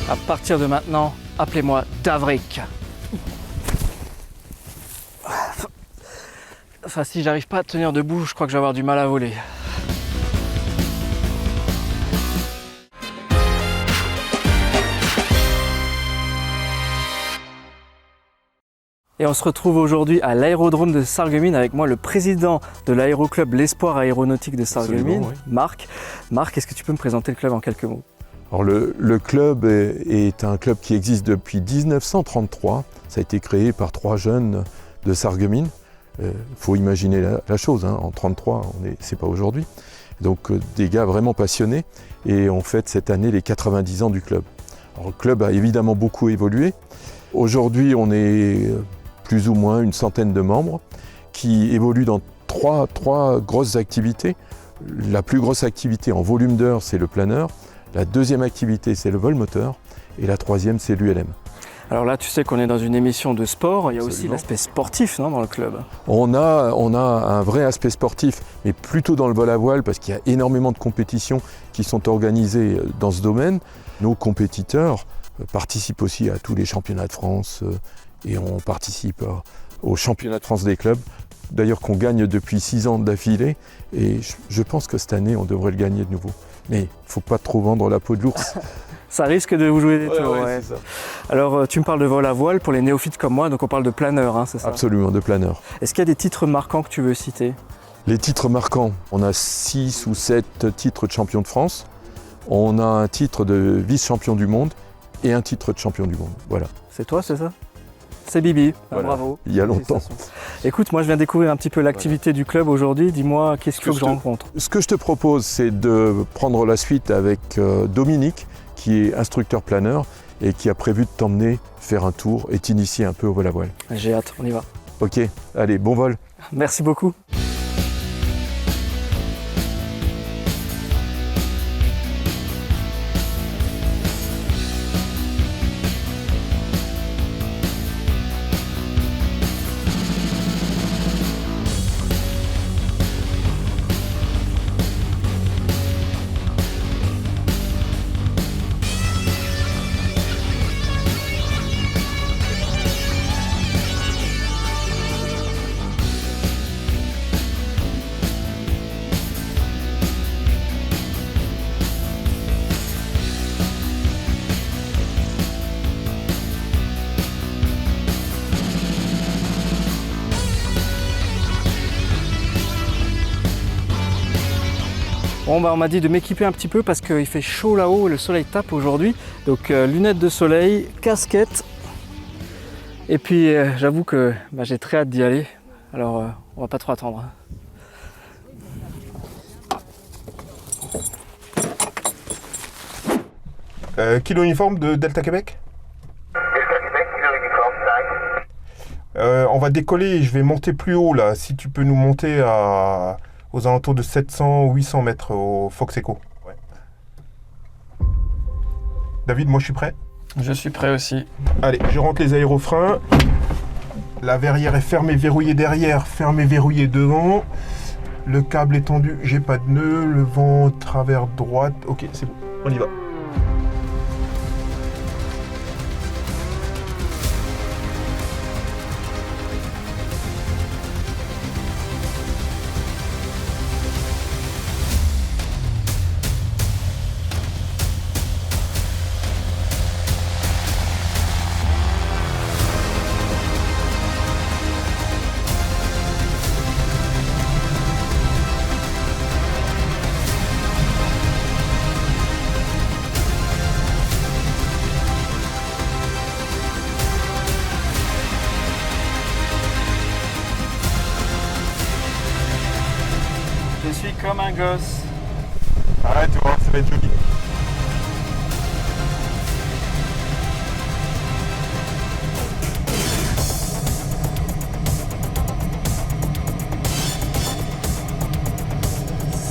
À partir de maintenant, appelez-moi Davrik. Enfin, si j'arrive pas à tenir debout, je crois que je vais avoir du mal à voler. Et on se retrouve aujourd'hui à l'aérodrome de Sarreguemines avec moi, le président de l'aéroclub L'Espoir Aéronautique de Sarreguemines, oui. Marc. Marc, est-ce que tu peux me présenter le club en quelques mots? Alors le club est un club qui existe depuis 1933. Ça a été créé par 3 jeunes de Sarreguemines. Faut imaginer la chose, hein. En 1933, c'est pas aujourd'hui. Donc des gars vraiment passionnés. Et on fête cette année les 90 ans du club. Alors, le club a évidemment beaucoup évolué. Aujourd'hui, on est plus ou moins une centaine de membres qui évoluent dans trois grosses activités. La plus grosse activité en volume d'heures, c'est le planeur. La deuxième activité, c'est le vol moteur. Et la troisième, c'est l'ULM. Alors là, tu sais qu'on est dans une émission de sport. Il y a aussi Absolument. l'aspect sportif, non, dans le club. On a un vrai aspect sportif, mais plutôt dans le vol à voile, parce qu'il y a énormément de compétitions qui sont organisées dans ce domaine. Nos compétiteurs participent aussi à tous les championnats de France et on participe au championnat de France des clubs. D'ailleurs qu'on gagne depuis 6 ans d'affilée et je pense que cette année on devrait le gagner de nouveau. Mais il ne faut pas trop vendre la peau de l'ours. Ça risque de vous jouer des tours. Ouais. C'est ça. Alors, tu me parles de vol à voile pour les néophytes comme moi, donc on parle de planeur, hein, c'est ça? Absolument, de planeur. Est-ce qu'il y a des titres marquants que tu veux citer? Les titres marquants, on a 6 ou 7 titres de champion de France. On a un titre de vice-champion du monde et un titre de champion du monde. Voilà. C'est toi, c'est ça? C'est Bibi, ah, Voilà. bravo. Il y a longtemps. Écoute, moi je viens découvrir un petit peu l'activité du club aujourd'hui. Dis-moi, qu'est-ce qu'il faut que je rencontre? Ce que je te propose, c'est de prendre la suite avec Dominique, qui est instructeur planeur et qui a prévu de t'emmener faire un tour et t'initier un peu au vol à voile. J'ai hâte, on y va. Ok, allez, bon vol. Merci beaucoup. Bon, bah, on m'a dit de m'équiper un petit peu parce qu'il fait chaud là-haut, le soleil tape aujourd'hui. Donc lunettes de soleil, casquette. Et puis j'avoue que j'ai très hâte d'y aller. Alors on va pas trop attendre. Kilo uniforme de Delta Québec. Delta Québec, kilo uniforme, taille. On va décoller et je vais monter plus haut là. Si tu peux nous monter aux alentours de 700-800 mètres au Fox Echo. Ouais. David, moi je suis prêt. Je suis prêt aussi. Allez, je rentre les aérofreins. La verrière est fermée, verrouillée derrière, fermée, verrouillée devant. Le câble est tendu, j'ai pas de nœud. Le vent travers droite. Ok, c'est bon, on y va. Je suis comme un gosse. Arrête, tu vois, ça va être joli.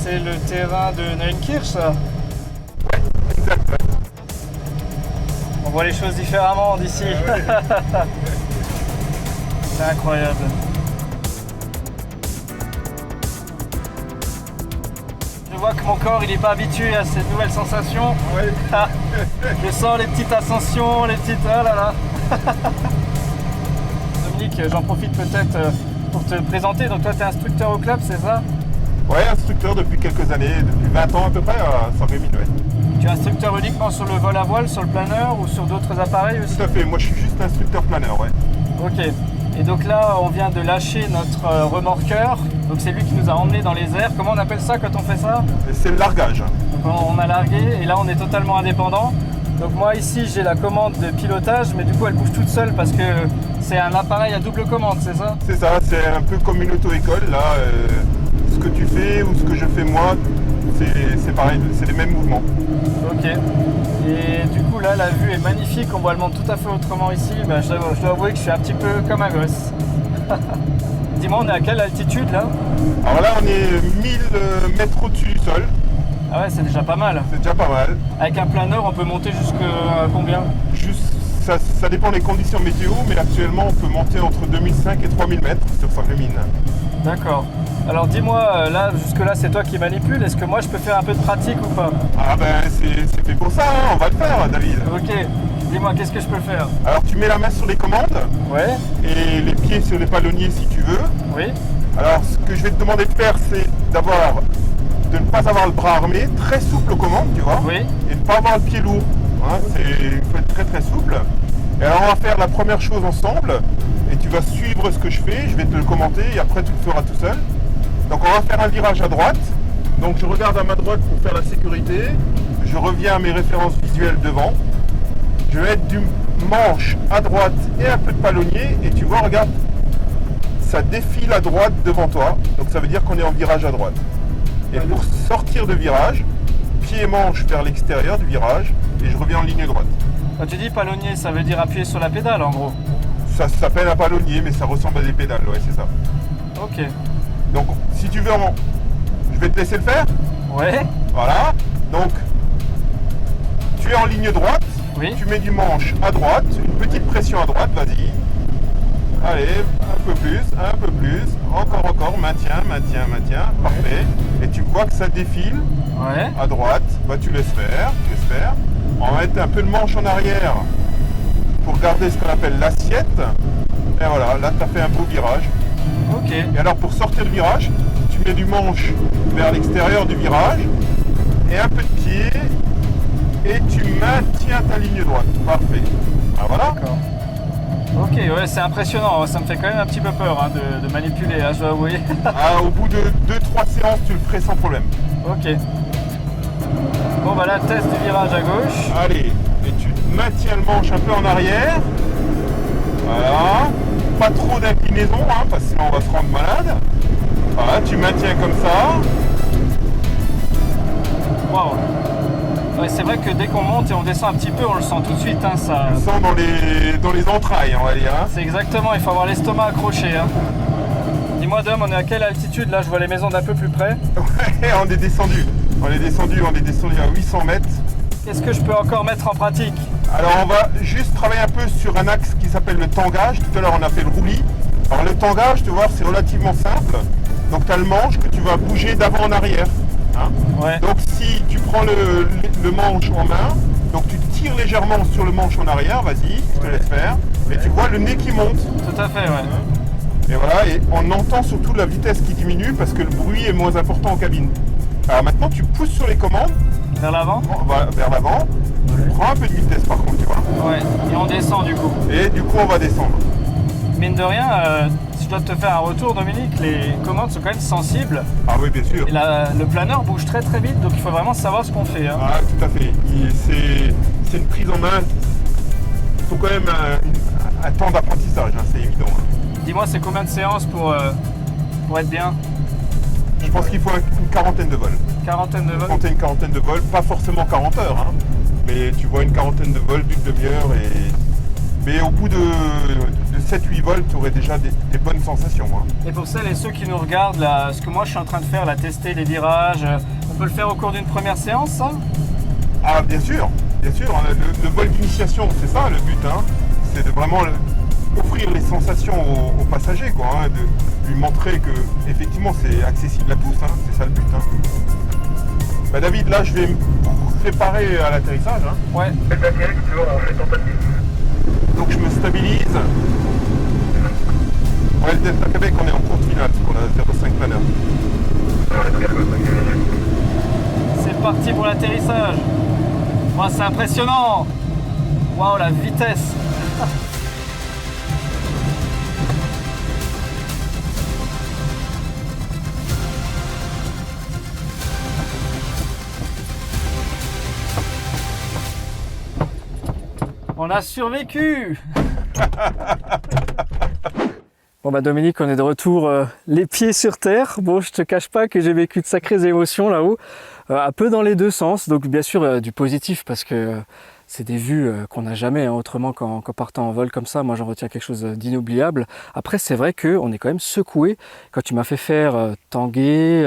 C'est le terrain de Neunkirch, ça? Ouais, exact. Ouais. On voit les choses différemment d'ici. C'est incroyable. Je vois que mon corps il n'est pas habitué à cette nouvelle sensation. Ouais. Ah, je sens les petites ascensions, les petites... Ah là là. Dominique, j'en profite peut-être pour te présenter. Donc toi tu es instructeur au club, c'est ça? Ouais, instructeur depuis quelques années, depuis 20 ans à peu près à Sarreguemines, ouais. Tu es instructeur uniquement sur le vol à voile, sur le planeur ou sur d'autres appareils aussi? Tout à fait, moi je suis juste instructeur planeur, ouais. Ok. Et donc là, on vient de lâcher notre remorqueur. Donc c'est lui qui nous a emmenés dans les airs. Comment on appelle ça quand on fait ça? Et c'est le largage. Donc on a largué et là on est totalement indépendant. Donc moi ici j'ai la commande de pilotage, mais du coup elle bouge toute seule parce que c'est un appareil à double commande, c'est ça? C'est ça, c'est un peu comme une auto-école. Là, ce que tu fais ou ce que je fais moi, c'est pareil, c'est les mêmes mouvements. Ok. Et du coup là la vue est magnifique, on voit le monde tout à fait autrement ici. Ben, je dois avouer que je suis un petit peu comme un gosse. Dis-moi, on est à quelle altitude là? Alors là, on est 1000 mètres au-dessus du sol. Ah ouais, c'est déjà pas mal. C'est déjà pas mal. Avec un planeur, on peut monter jusqu'à combien? Juste, ça dépend des conditions météo, mais actuellement, on peut monter entre 2005 et 3000 mètres sur Sarreguemines. D'accord. Alors dis-moi, là, jusque-là, c'est toi qui manipules. Est-ce que moi, je peux faire un peu de pratique ou pas? Ah ben, c'est fait pour ça, hein, on va le faire, David. Ok. Dis-moi, qu'est-ce que je peux faire? Alors, tu mets la main sur les commandes Ouais. et les pieds sur les palonniers si tu veux. Oui. Alors, ce que je vais te demander de faire, c'est de ne pas avoir le bras armé, très souple aux commandes, tu vois. Oui. Et de ne pas avoir le pied lourd. Hein, il faut être très très souple. Et alors, on va faire la première chose ensemble. Et tu vas suivre ce que je fais. Je vais te le commenter et après, tu le feras tout seul. Donc, on va faire un virage à droite. Donc, je regarde à ma droite pour faire la sécurité. Je reviens à mes références visuelles devant. Je vais mettre du manche à droite et un peu de palonnier. Et tu vois, regarde, ça défile à droite devant toi. Donc, ça veut dire qu'on est en virage à droite. Et pour sortir de virage, pied et manche vers l'extérieur du virage. Et je reviens en ligne droite. Quand tu dis palonnier, ça veut dire appuyer sur la pédale en gros. Ça s'appelle un palonnier, mais ça ressemble à des pédales. Ouais, c'est ça. Ok. Donc, si tu veux, je vais te laisser le faire. Ouais. Voilà. Donc, tu es en ligne droite. Oui. Tu mets du manche à droite, une petite pression à droite, vas-y. Allez, un peu plus, encore, maintien, parfait. Et tu vois que ça défile Ouais. à droite, bah tu laisses faire. On va mettre un peu de manche en arrière pour garder ce qu'on appelle l'assiette. Et voilà, là tu as fait un beau virage. Ok. Et alors pour sortir du virage, tu mets du manche vers l'extérieur du virage et un peu de pied et tu maintiens ta ligne droite. Parfait. Ah, voilà. D'accord. Ok, ouais, c'est impressionnant. Ça me fait quand même un petit peu peur hein, de manipuler, hein, je dois avouer. Ah, au bout de 2-3 séances, tu le ferais sans problème. Ok. Bon, bah là, test du virage à gauche. Allez, et tu maintiens le manche un peu en arrière. Voilà. Pas trop d'inclinaison, hein, parce que sinon on va se rendre malade. Voilà, tu maintiens comme ça. Waouh. Ouais, c'est vrai que dès qu'on monte et on descend un petit peu, on le sent tout de suite. Hein, ça... On sent dans les entrailles, on va dire. Hein. C'est exactement, il faut avoir l'estomac accroché. Hein. Dis-moi, Dom, on est à quelle altitude? Là, je vois les maisons d'un peu plus près. Ouais, on est descendu à 800 mètres. Qu'est-ce que je peux encore mettre en pratique? Alors on va juste travailler un peu sur un axe qui s'appelle le tangage. Tout à l'heure on a fait le roulis. Alors le tangage, tu vois, c'est relativement simple. Donc tu as le manche que tu vas bouger d'avant en arrière. Hein. Ouais. Donc si tu prends le manche en main, donc tu tires légèrement sur le manche en arrière, vas-y, je te laisse faire. Et tu vois le nez qui monte. Tout à fait, ouais. Et voilà, et on entend surtout la vitesse qui diminue parce que le bruit est moins important en cabine. Alors maintenant tu pousses sur les commandes. Vers l'avant? Vers l'avant. Prends un peu de vitesse par contre, tu vois. Ouais, et on descend du coup. Et du coup on va descendre. Mine de rien, si je dois te faire un retour, Dominique, les commandes sont quand même sensibles. Ah oui, bien sûr. Et le planeur bouge très très vite, donc il faut vraiment savoir ce qu'on fait. Hein. Ah, tout à fait. C'est une prise en main. Il faut quand même un temps d'apprentissage, hein, c'est évident. Hein. Dis-moi, c'est combien de séances pour être bien? Je pense qu'il faut une quarantaine de vols. Quarantaine de vols? Compter une quarantaine de vols, pas forcément 40 heures, hein, mais tu vois une quarantaine de vols d'une demi-heure. Mais au bout de 7-8 vols, tu aurais déjà des bonnes sensations. Hein. Et pour celles et ceux qui nous regardent, là, ce que moi je suis en train de faire, là, tester les virages, on peut le faire au cours d'une première séance, ça? Ah, bien sûr. Le vol d'initiation, c'est ça le but. Hein. C'est de vraiment offrir les sensations aux passagers, quoi, hein, de lui montrer que effectivement c'est accessible à tous. Hein. C'est ça le but. Hein. Bah David, là je vais me préparer à l'atterrissage. Hein. Ouais. Faites l'atterrissage, tu vois, on fait tentative. Donc je me stabilise. Ouais, le Delta Québec, on est en courte finale, parce qu'on a 0,5 planeur. C'est parti pour l'atterrissage. Wow, c'est impressionnant. Waouh, la vitesse. On a survécu. Bon bah Dominique, on est de retour les pieds sur terre. Bon, je te cache pas que j'ai vécu de sacrées émotions là-haut, un peu dans les deux sens. Donc bien sûr du positif parce que c'est des vues qu'on n'a jamais, hein, autrement qu'en partant en vol comme ça. Moi j'en retiens quelque chose d'inoubliable. Après c'est vrai qu'on est quand même secoué quand tu m'as fait faire tanguer,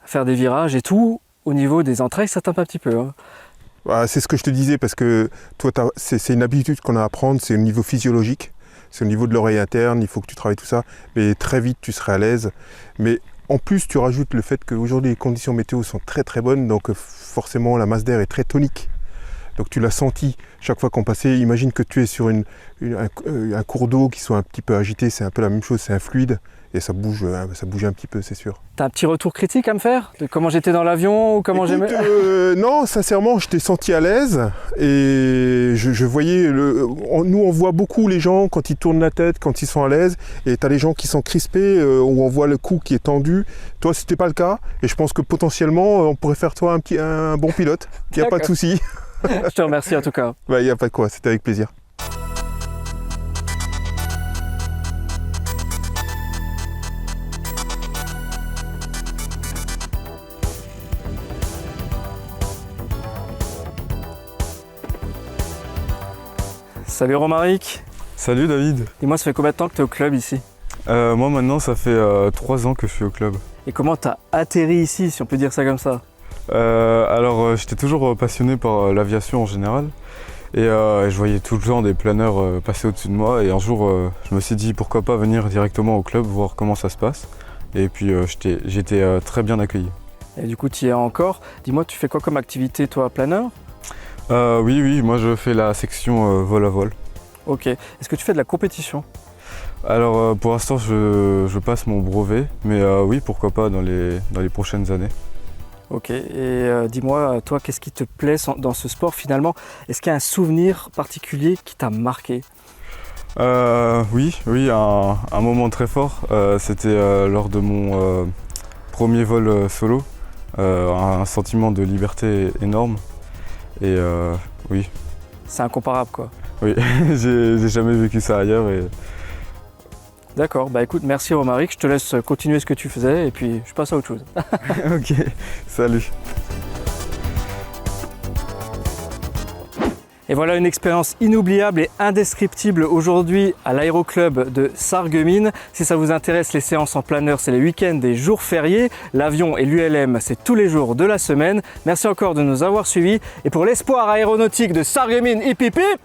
faire des virages et tout. Au niveau des entrailles, ça tape un petit peu. Hein. Bah, c'est ce que je te disais, parce que toi, c'est une habitude qu'on a à prendre, c'est au niveau physiologique, c'est au niveau de l'oreille interne, il faut que tu travailles tout ça, mais très vite tu seras à l'aise. Mais en plus, tu rajoutes le fait qu'aujourd'hui les conditions météo sont très très bonnes, donc forcément la masse d'air est très tonique. Donc tu l'as senti chaque fois qu'on passait. Imagine que tu es sur un cours d'eau qui soit un petit peu agité, c'est un peu la même chose, c'est un fluide. Et ça bouge un petit peu, c'est sûr. T'as un petit retour critique à me faire de comment j'étais dans l'avion ou comment j'aimais. Non, sincèrement, je t'ai senti à l'aise et je voyais nous on voit beaucoup les gens quand ils tournent la tête, quand ils sont à l'aise, et t'as les gens qui sont crispés où on voit le cou qui est tendu. Toi, c'était pas le cas, et je pense que potentiellement on pourrait faire toi un bon pilote. Il n'y a pas de souci. Je te remercie en tout cas. Bah, il n'y a pas de quoi, c'était avec plaisir. Salut Romaric. Salut David. Dis-moi, ça fait combien de temps que tu es au club ici? Moi maintenant ça fait 3 ans que je suis au club. Et comment tu as atterri ici, si on peut dire ça comme ça? J'étais toujours passionné par l'aviation en général et je voyais tout le temps des planeurs passer au-dessus de moi, et un jour je me suis dit pourquoi pas venir directement au club voir comment ça se passe, et puis j'ai été très bien accueilli. Et du coup tu y es encore. Dis-moi, tu fais quoi comme activité toi, planeur? Oui, moi je fais la section vol à vol. Ok. Est-ce que tu fais de la compétition? Alors pour l'instant je passe mon brevet, mais oui, pourquoi pas dans les prochaines années. Ok, et dis-moi, toi, qu'est-ce qui te plaît dans ce sport finalement? Est-ce qu'il y a un souvenir particulier qui t'a marqué? Oui, un moment très fort, c'était lors de mon premier vol solo, un sentiment de liberté énorme, et oui. C'est incomparable quoi. Oui, j'ai jamais vécu ça ailleurs. Et... D'accord, bah écoute, merci Romaric, je te laisse continuer ce que tu faisais et puis je passe à autre chose. Ok, salut. Et voilà une expérience inoubliable et indescriptible aujourd'hui à l'aéroclub de Sarreguemines. Si ça vous intéresse, les séances en planeur, c'est les week-ends et jours fériés. L'avion et l'ULM, c'est tous les jours de la semaine. Merci encore de nous avoir suivis. Et pour l'espoir aéronautique de Sarreguemines, hip hip hip,